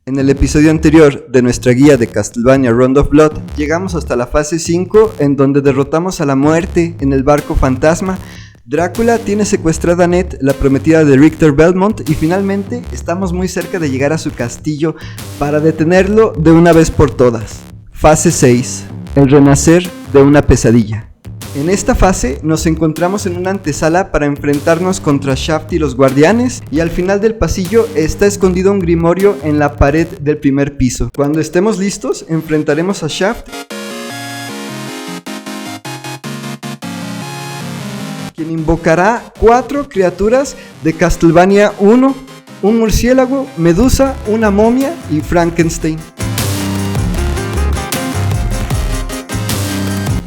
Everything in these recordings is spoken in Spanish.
En el episodio anterior de nuestra guía de Castlevania Round of Blood, llegamos hasta la fase 5, en donde derrotamos a la muerte en el barco fantasma. Drácula tiene secuestrada a Annette, la prometida de Richter Belmont, y finalmente estamos muy cerca de llegar a su castillo para detenerlo de una vez por todas. Fase 6. El renacer de una pesadilla. En esta fase nos encontramos en una antesala para enfrentarnos contra Shaft y los guardianes, y al final del pasillo está escondido un grimorio en la pared del primer piso. Cuando estemos listos, enfrentaremos a Shaft, quien invocará 4 criaturas de Castlevania 1, un murciélago, Medusa, una momia y Frankenstein.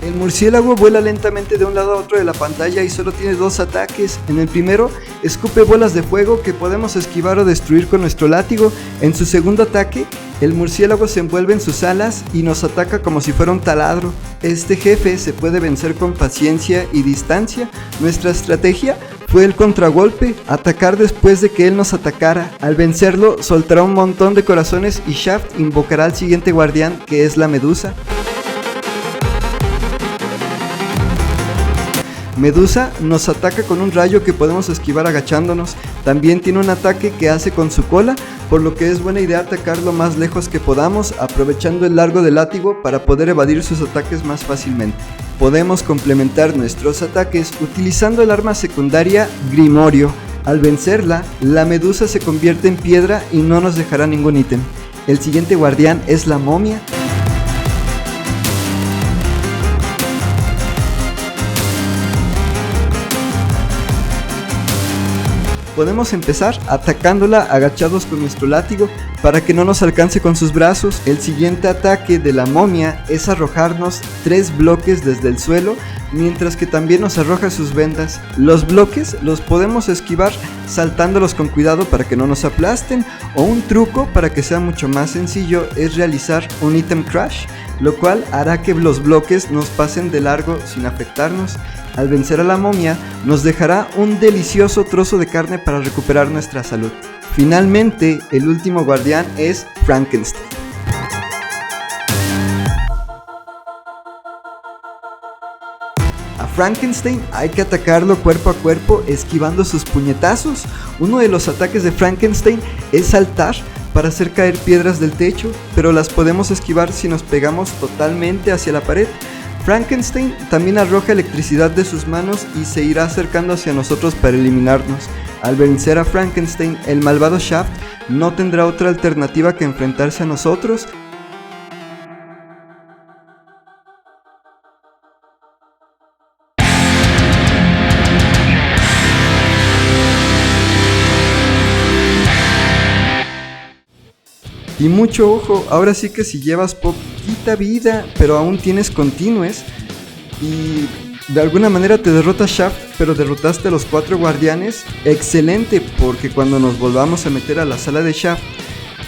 El murciélago vuela lentamente de un lado a otro de la pantalla y solo tiene 2 ataques. En el primero, escupe bolas de fuego que podemos esquivar o destruir con nuestro látigo. En su segundo ataque, el murciélago se envuelve en sus alas y nos ataca como si fuera un taladro. Este jefe se puede vencer con paciencia y distancia. Nuestra estrategia fue el contragolpe, atacar después de que él nos atacara. Al vencerlo, soltará un montón de corazones y Shaft invocará al siguiente guardián, que es la Medusa. Medusa nos ataca con un rayo que podemos esquivar agachándonos. También tiene un ataque que hace con su cola, por lo que es buena idea atacar lo más lejos que podamos, aprovechando el largo del látigo para poder evadir sus ataques más fácilmente. Podemos complementar nuestros ataques utilizando el arma secundaria Grimorio. Al vencerla, la Medusa se convierte en piedra y no nos dejará ningún ítem. El siguiente guardián es la momia. Podemos empezar atacándola agachados con nuestro látigo para que no nos alcance con sus brazos. El siguiente ataque de la momia es arrojarnos 3 bloques desde el suelo, mientras que también nos arroja sus vendas. Los bloques los podemos esquivar saltándolos con cuidado para que no nos aplasten, o un truco para que sea mucho más sencillo es realizar un item crash, lo cual hará que los bloques nos pasen de largo sin afectarnos. Al vencer a la momia, nos dejará un delicioso trozo de carne para recuperar nuestra salud. Finalmente, el último guardián es Frankenstein. A Frankenstein hay que atacarlo cuerpo a cuerpo esquivando sus puñetazos. Uno de los ataques de Frankenstein es saltar para hacer caer piedras del techo, pero las podemos esquivar si nos pegamos totalmente hacia la pared. Frankenstein también arroja electricidad de sus manos y se irá acercando hacia nosotros para eliminarnos. Al vencer a Frankenstein, el malvado Shaft no tendrá otra alternativa que enfrentarse a nosotros. Y mucho ojo, ahora sí que si llevas poquita vida, pero aún tienes continues, y de alguna manera te derrota Shaft, pero derrotaste a los 4 guardianes, excelente, porque cuando nos volvamos a meter a la sala de Shaft,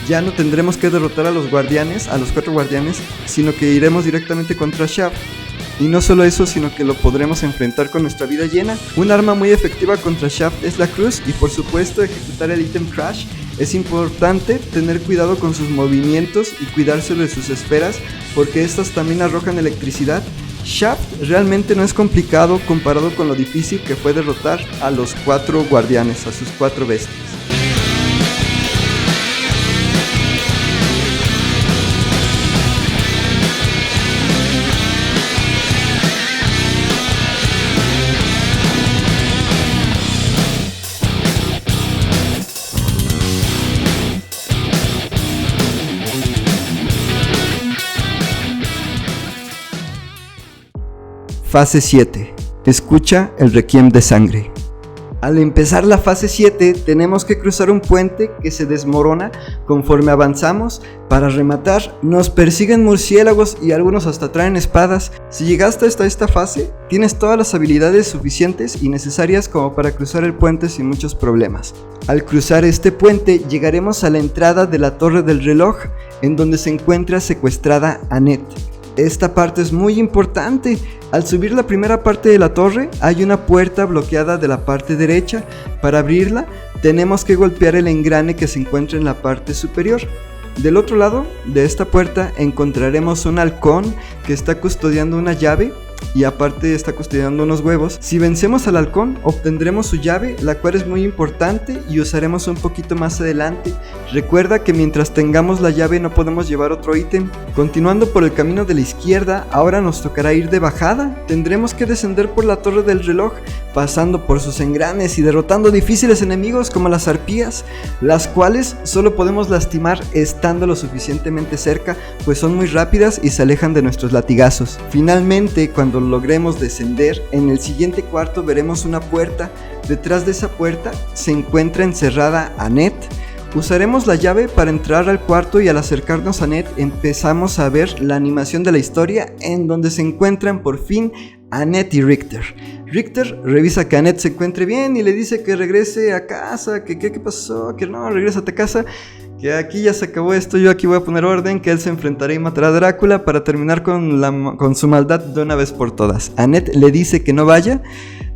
ya no tendremos que derrotar a los 4 guardianes, sino que iremos directamente contra Shaft. Y no solo eso, sino que lo podremos enfrentar con nuestra vida llena. Un arma muy efectiva contra Shaft es la cruz, y por supuesto ejecutar el item crash. Es importante tener cuidado con sus movimientos y cuidarse de sus esferas, porque estas también arrojan electricidad. Shaft realmente no es complicado comparado con lo difícil que fue derrotar a los 4 guardianes, a sus 4 bestias. Fase 7. Escucha el requiem de sangre. Al empezar la fase 7 tenemos que cruzar un puente que se desmorona conforme avanzamos. Para rematar, nos persiguen murciélagos y algunos hasta traen espadas. Si llegaste hasta esta fase, tienes todas las habilidades suficientes y necesarias como para cruzar el puente sin muchos problemas. Al cruzar este puente llegaremos a la entrada de la torre del reloj, en donde se encuentra secuestrada Annette. Esta parte es muy importante. Al subir la primera parte de la torre hay una puerta bloqueada de la parte derecha. Para abrirla tenemos que golpear el engrane que se encuentra en la parte superior. Del otro lado de esta puerta encontraremos un halcón que está custodiando una llave y aparte está custodiando unos huevos. Si vencemos al halcón, obtendremos su llave, la cual es muy importante y usaremos un poquito más adelante. Recuerda que mientras tengamos la llave no podemos llevar otro ítem. Continuando por el camino de la izquierda, ahora nos tocará ir de bajada. Tendremos que descender por la torre del reloj, pasando por sus engranes y derrotando difíciles enemigos como las arpías, las cuales solo podemos lastimar estando lo suficientemente cerca, pues son muy rápidas y se alejan de nuestros latigazos. Finalmente, cuando logremos descender, en el siguiente cuarto veremos una puerta. Detrás de esa puerta se encuentra encerrada Annette. Usaremos la llave para entrar al cuarto y al acercarnos a Annette empezamos a ver la animación de la historia en donde se encuentran por fin Annette y Richter. Richter revisa que Annette se encuentre bien y le dice que regrese a casa, que qué pasó, que no, regrésate a casa, que aquí ya se acabó esto, yo aquí voy a poner orden, que él se enfrentará y matará a Drácula para terminar con su maldad de una vez por todas. Annette le dice que no vaya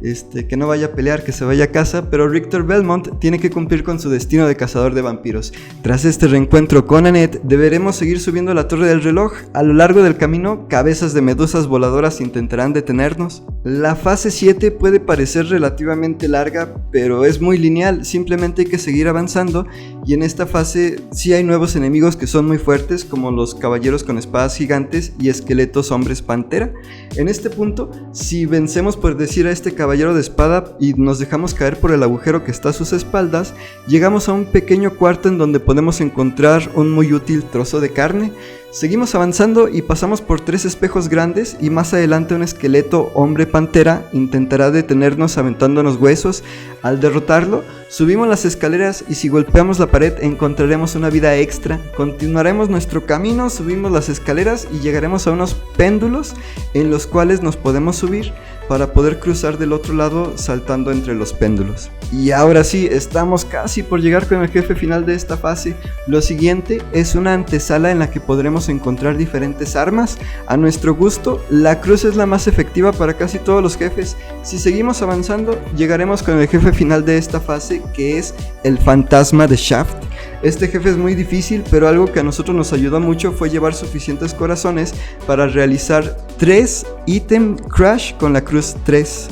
a pelear, que se vaya a casa, pero Richter Belmont tiene que cumplir con su destino de cazador de vampiros. Tras este reencuentro con Annette, deberemos seguir subiendo la torre del reloj. A lo largo del camino, cabezas de medusas voladoras intentarán detenernos. La fase 7 puede parecer relativamente larga, pero es muy lineal, simplemente hay que seguir avanzando, y en esta fase sí hay nuevos enemigos que son muy fuertes, como los caballeros con espadas gigantes y esqueletos hombres pantera. En este punto, si vencemos por decir a este caballero de espada y nos dejamos caer por el agujero que está a sus espaldas, llegamos a un pequeño cuarto en donde podemos encontrar un muy útil trozo de carne. Seguimos avanzando y pasamos por 3 espejos grandes y más adelante un esqueleto hombre pantera intentará detenernos aventándonos huesos. Al derrotarlo, subimos las escaleras y si golpeamos la pared encontraremos una vida extra. Continuaremos nuestro camino, subimos las escaleras y llegaremos a unos péndulos en los cuales nos podemos subir para poder cruzar del otro lado saltando entre los péndulos. Y ahora sí, estamos casi por llegar con el jefe final de esta fase. Lo siguiente es una antesala en la que podremos encontrar diferentes armas. A nuestro gusto, la cruz es la más efectiva para casi todos los jefes. Si seguimos avanzando, llegaremos con el jefe final de esta fase, que es el fantasma de Shaft. Este jefe es muy difícil, pero algo que a nosotros nos ayudó mucho fue llevar suficientes corazones para realizar 3 ítem crash con la cruz 3.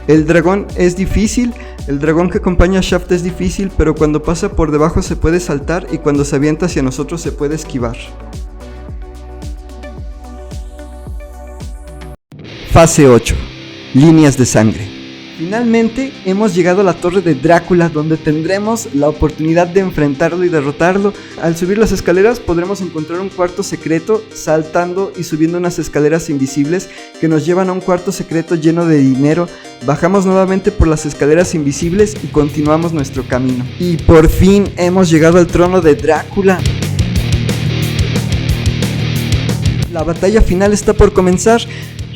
El dragón es difícil, el dragón que acompaña a Shaft es difícil, pero cuando pasa por debajo se puede saltar y cuando se avienta hacia nosotros se puede esquivar. Fase 8. Líneas de sangre. Finalmente hemos llegado a la torre de Drácula, donde tendremos la oportunidad de enfrentarlo y derrotarlo. Al subir las escaleras podremos encontrar un cuarto secreto saltando y subiendo unas escaleras invisibles que nos llevan a un cuarto secreto lleno de dinero. Bajamos nuevamente por las escaleras invisibles y continuamos nuestro camino. Y por fin hemos llegado al trono de Drácula. La batalla final está por comenzar.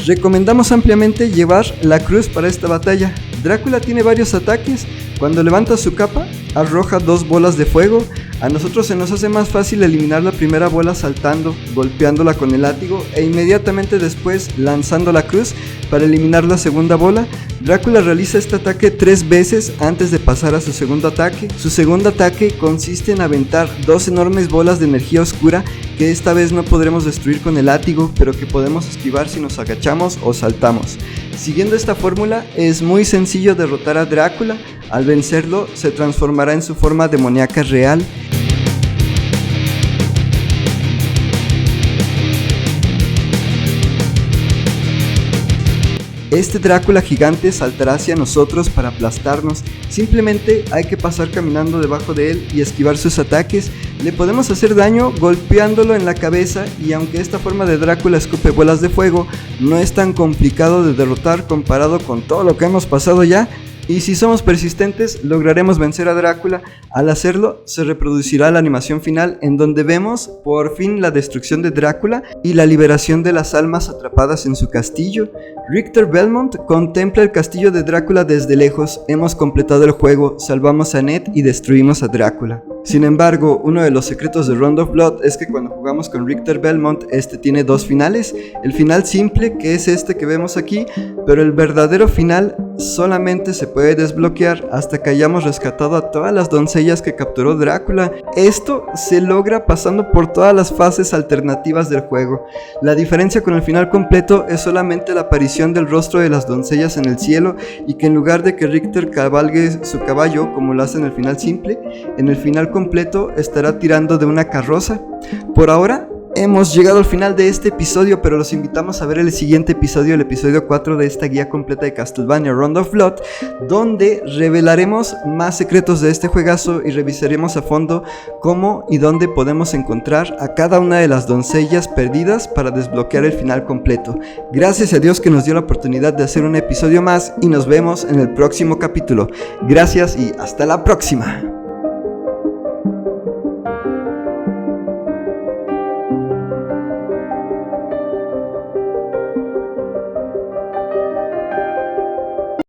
Recomendamos ampliamente llevar la cruz para esta batalla. Drácula tiene varios ataques. Cuando levanta su capa, arroja 2 bolas de fuego. A nosotros se nos hace más fácil eliminar la primera bola saltando, golpeándola con el látigo e inmediatamente después lanzando la cruz para eliminar la segunda bola. Drácula realiza este ataque 3 veces antes de pasar a su segundo ataque. Su segundo ataque consiste en aventar 2 enormes bolas de energía oscura que esta vez no podremos destruir con el látigo, pero que podemos esquivar si nos agachamos o saltamos. Siguiendo esta fórmula, es muy sencillo derrotar a Drácula. Al vencerlo, se transformará en su forma demoníaca real. Este Drácula gigante saltará hacia nosotros para aplastarnos. Simplemente hay que pasar caminando debajo de él y esquivar sus ataques. Le podemos hacer daño golpeándolo en la cabeza, y aunque esta forma de Drácula escupe bolas de fuego, no es tan complicado de derrotar comparado con todo lo que hemos pasado ya. Y si somos persistentes, lograremos vencer a Drácula. Al hacerlo, se reproducirá la animación final en donde vemos por fin la destrucción de Drácula y la liberación de las almas atrapadas en su castillo. Richter Belmont contempla el castillo de Drácula desde lejos. Hemos completado el juego, salvamos a Annette y destruimos a Drácula. Sin embargo, uno de los secretos de Round of Blood es que cuando jugamos con Richter Belmont, este tiene 2 finales. El final simple, que es este que vemos aquí, pero el verdadero final solamente se puede desbloquear hasta que hayamos rescatado a todas las doncellas que capturó Drácula. Esto se logra pasando por todas las fases alternativas del juego. La diferencia con el final completo es solamente la aparición del rostro de las doncellas en el cielo, y que en lugar de que Richter cabalgue su caballo como lo hace en el final simple, en el final completo estará tirando de una carroza. Por ahora hemos llegado al final de este episodio, pero los invitamos a ver el siguiente episodio, el episodio 4 de esta guía completa de Castlevania Round of Blood, donde revelaremos más secretos de este juegazo y revisaremos a fondo cómo y dónde podemos encontrar a cada una de las doncellas perdidas para desbloquear el final completo. Gracias a Dios que nos dio la oportunidad de hacer un episodio más, y nos vemos en el próximo capítulo. Gracias y hasta la próxima.